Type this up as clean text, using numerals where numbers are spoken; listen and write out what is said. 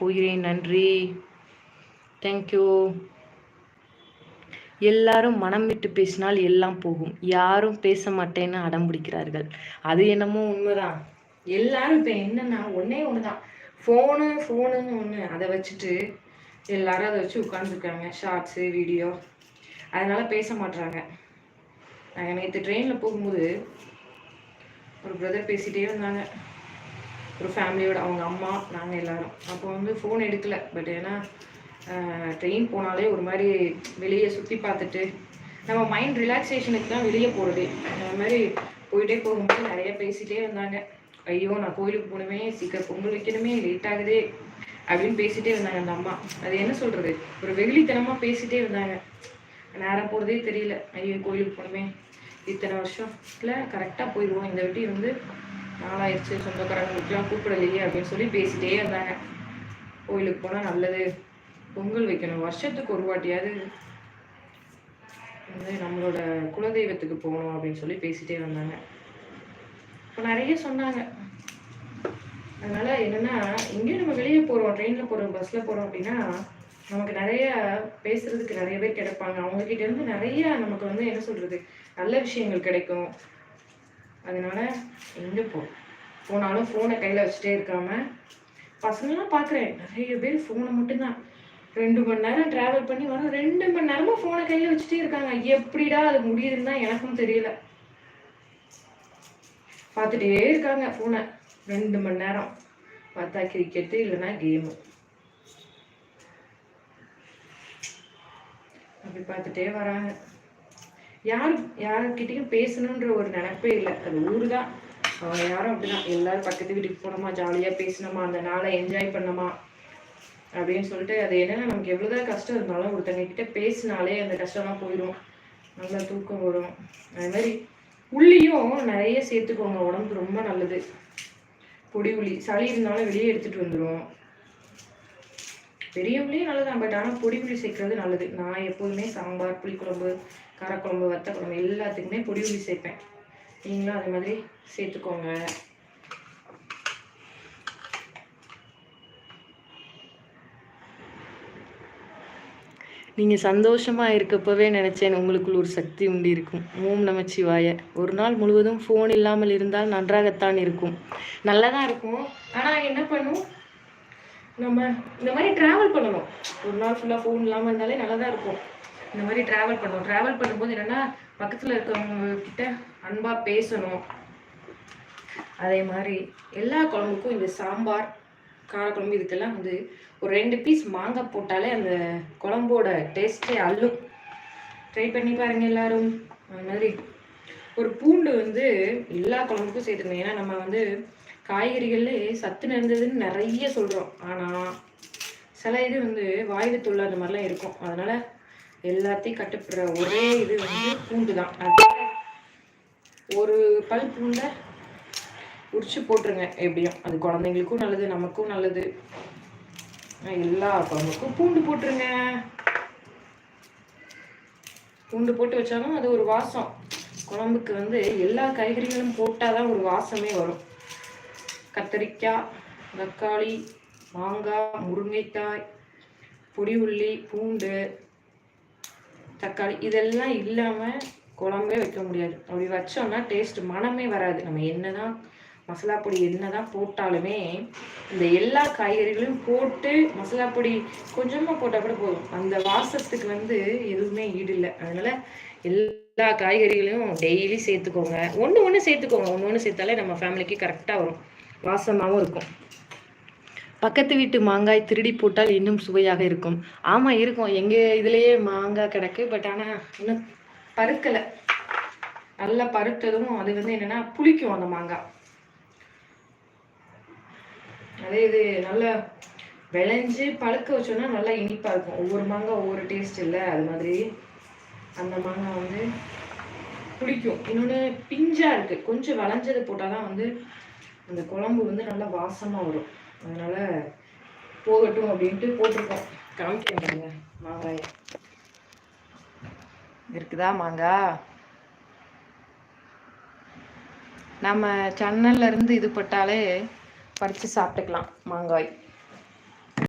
போகிறேன். நன்றி, தேங்க்யூ. எல்லாரும் மனம் விட்டு பேசினால் எல்லாம் போகும். யாரும் பேச மாட்டேன்னு அடம் பிடிக்கிறார்கள். அது என்னமோ உண்மைதான். எல்லாரும் இப்போ என்னன்னா ஒன்னே ஒண்ணுதான், ஃபோனுன்னு ஒண்ணு. அதை வச்சுட்டு எல்லாரும் அதை வச்சு உட்காந்துருக்காங்க, ஷார்ட்ஸு வீடியோ. அதனால பேச மாட்டாங்க. நாங்கள் நேற்று ட்ரெயினில் போகும்போது ஒரு பிரதர் பேசிகிட்டே இருந்தாங்க, ஒரு ஃபேமிலியோட, அவங்க அம்மா நாங்கள் எல்லாரும். அப்போ வந்து ஃபோன் எடுக்கலை. பட் ஏன்னா ட்ரெயின் போனாலே ஒரு மாதிரி வெளியே சுற்றி பார்த்துட்டு நம்ம மைண்ட் ரிலாக்ஸேஷனுக்கு தான் வெளியே போகிறது. அந்த மாதிரி போயிட்டே போகும்போது நிறைய பேசிகிட்டே இருந்தாங்க. ஐயோ நான் கோயிலுக்கு போகணுமே, சீக்கிரம் பொங்கல் வைக்கணுமே, லேட் ஆகுதே அப்படின்னு பேசிகிட்டே இருந்தாங்க அந்த அம்மா. அது என்ன சொல்கிறது, ஒரு வெகுளித்தனமாக பேசிகிட்டே இருந்தாங்க. நேரம் போகிறதே தெரியல. ஐயோ கோயிலுக்கு போகணுமே, இத்தனை வருஷத்தில் கரெக்டாக போயிடுவோம், இந்த வாட்டி வந்து நாளாயிடுச்சு, சொந்தக்காரங்களுக்குலாம் கூப்பிடலையே அப்படின்னு சொல்லி பேசிகிட்டே இருந்தாங்க. கோயிலுக்கு போனால் நல்லது, பொங்கல் வைக்கணும், வருஷத்துக்கு ஒரு வாட்டியாவது வந்து நம்மளோட குலதெய்வத்துக்கு போகணும் அப்படின்னு சொல்லி பேசிகிட்டே வந்தாங்க. இப்போ நிறைய சொன்னாங்க. அதனால என்னன்னா, எங்கேயும் நம்ம வெளியே போகிறோம், ட்ரெயினில் போகிறோம், பஸ்ஸில் போகிறோம் அப்படின்னா நமக்கு நிறைய பேசுறதுக்கு நிறைய பேர் கிடைப்பாங்க. அவங்கக்கிட்ட இருந்து நிறைய நமக்கு வந்து என்ன சொல்கிறது, நல்ல விஷயங்கள் கிடைக்கும். அதனால எங்கே போனாலும் ஃபோனை கையில் வச்சுட்டே இருக்காம, பசங்களாம் பார்க்குறேன் நிறைய பேர் ஃபோனை மட்டும்தான் 2 மணி நேரம் ட்ராவல் பண்ணி வரோம், 2 மணி நேரமும் ஃபோனை கையில் வச்சுட்டே இருக்காங்க. எப்படிடா அது முடியுதுன்னு தான் எனக்கும் தெரியல. பார்த்துட்டே இருக்காங்க ஃபோனை 2 மணி நேரம். பார்த்தா கிரிக்கெட்டு இல்லைன்னா கேமு, அப்படி பார்த்துட்டே வராங்க. யாருக்கிட்டையும் பேசணுன்ற ஒரு நினைப்பே இல்லை. அது ஊரு தான், அவங்க யாரும் அப்படிதான். எல்லாரும் பக்கத்து வீட்டுக்கு போனோமா, ஜாலியாக பேசினோமா, அந்த நாளை என்ஜாய் பண்ணோமா அப்படின்னு சொல்லிட்டு, அது என்னன்னா நமக்கு எவ்வளோதான் கஷ்டம் இருந்தாலும் ஒருத்தங்க கிட்ட பேசினாலே அந்த கஷ்டமாக போயிடும், நல்லா தூக்கம் வரும். அது மாதிரி உள்ளியும் நிறைய சேர்த்துக்கோங்க, உடம்புக்கு ரொம்ப நல்லது. பொடி உள்ளி, சளி இருந்தாலும் வெளியே எடுத்துகிட்டு வந்துடும். பெரிய உள்ளியும் நல்லதான், பட் ஆனால் பொடி உள்ளி சேர்க்கறது நல்லது. நான் எப்போதுமே சாம்பார், புளிக்குழம்பு, காரக்குழம்பு, வத்த குழம்பு எல்லாத்துக்குமே பொடி உள்ளி சேர்ப்பேன். நீங்களும் அதே மாதிரி சேர்த்துக்கோங்க. நீங்கள் சந்தோஷமாக இருக்கப்பவே நினச்சேன் உங்களுக்குள் ஒரு சக்தி உண்டு இருக்கும். ஓம் நமச்சிவாய. ஒரு நாள் முழுவதும் ஃபோன் இல்லாமல் இருந்தால் நன்றாகத்தான் இருக்கும், நல்லா தான் இருக்கும். ஆனால் என்ன பண்ணும், நம்ம இந்த மாதிரி ட்ராவல் பண்ணணும். ஒரு நாள் ஃபுல்லாக ஃபோன் இல்லாமல் இருந்தாலே நல்லா தான் இருக்கும். இந்த மாதிரி ட்ராவல் பண்ணணும். ட்ராவல் பண்ணும்போது என்னென்னா, பக்கத்தில் இருக்கிறவங்க கிட்ட அன்பாக பேசணும். அதே மாதிரி எல்லா குழம்புக்கும் இந்த சாம்பார், காரக்குழம்பு இதுக்கெல்லாம் வந்து ஒரு 2 பீஸ் மாங்காய் போட்டாலே அந்த குழம்போட டேஸ்ட்டே அள்ளும். ட்ரை பண்ணி பாருங்க எல்லாரும். அது மாதிரி ஒரு பூண்டு வந்து எல்லா குழம்புக்கும் சேர்த்துக்கணும். ஏன்னா நம்ம வந்து காய்கறிகள்லேயே சத்து நிறைந்ததுன்னு நிறைய சொல்கிறோம், ஆனால் சில இது வந்து வாய்வுத்துள்ள அந்த மாதிரிலாம் இருக்கும். அதனால் எல்லாத்தையும் கட்டுப்படுற ஒரே இது வந்து பூண்டு தான். ஒரு பல் பூண்டை உரிச்சு போட்டுருங்க. எப்படியும் அது குழந்தைங்களுக்கும் நல்லது, நமக்கும் நல்லது. எல்லா குழம்புக்கும் பூண்டு போட்டுருங்க. பூண்டு போட்டு வச்சாலும் அது ஒரு வாசம். குழம்புக்கு வந்து எல்லா காய்கறிகளும் போட்டால் தான் ஒரு வாசமே வரும். கத்தரிக்காய், தக்காளி, மாங்காய், முருங்கைக்காய், பொடி உள்ளி, பூண்டு, தக்காளி இதெல்லாம் இல்லாமல் குழம்பே வைக்க முடியாது. அப்படி வச்சோம்னா டேஸ்ட் மனமே வராது. நம்ம என்னதான் மசாலா பொடி என்னதான் போட்டாலுமே இந்த எல்லா காய்கறிகளையும் போட்டு மசாலா பொடி கொஞ்சமாக போட்டால் கூட போதும், அந்த வாசத்துக்கு வந்து எதுவுமே ஈடு இல்லை. அதனால எல்லா காய்கறிகளையும் டெய்லி சேர்த்துக்கோங்க. ஒன்று சேர்த்துக்கோங்க. ஒன்று சேர்த்தாலே நம்ம ஃபேமிலிக்கு கரெக்டாக வரும், வாசமாகவும் இருக்கும். பக்கத்து வீட்டு மாங்காய் திருடி போட்டால் இன்னும் சுவையாக இருக்கும். ஆமாம் இருக்கும், எங்கள் இதுலேயே மாங்காய் கிடக்கு. பட் ஆனால் இன்னும் பருக்கலை. நல்லா பருத்ததும் அது வந்து என்னென்னா புளிக்கும் அந்த மாங்காய். அதே இது நல்லா விளைஞ்சு பழுக்க வச்சோன்னா நல்லா இனிப்பாக இருக்கும். ஒவ்வொரு மாங்காய் ஒவ்வொரு டேஸ்ட் இல்லை, அது மாதிரி அந்த மாங்காய் வந்து பிடிக்கும். இன்னொன்று பிஞ்சாக இருக்குது, கொஞ்சம் விளைஞ்சது போட்டால் தான் வந்து அந்த குழம்பு வந்து நல்லா வாசமாக வரும். அதனால் போகட்டும் அப்படின்ட்டு போட்டிருக்கோம். காமிக்கிறேங்க மாங்காய் இருக்குதா. மாங்காய் நம்ம சேனல்ல இருந்து இது பட்டாலே பறித்து சாப்பிட்டுக்கலாம் மாங்காய்.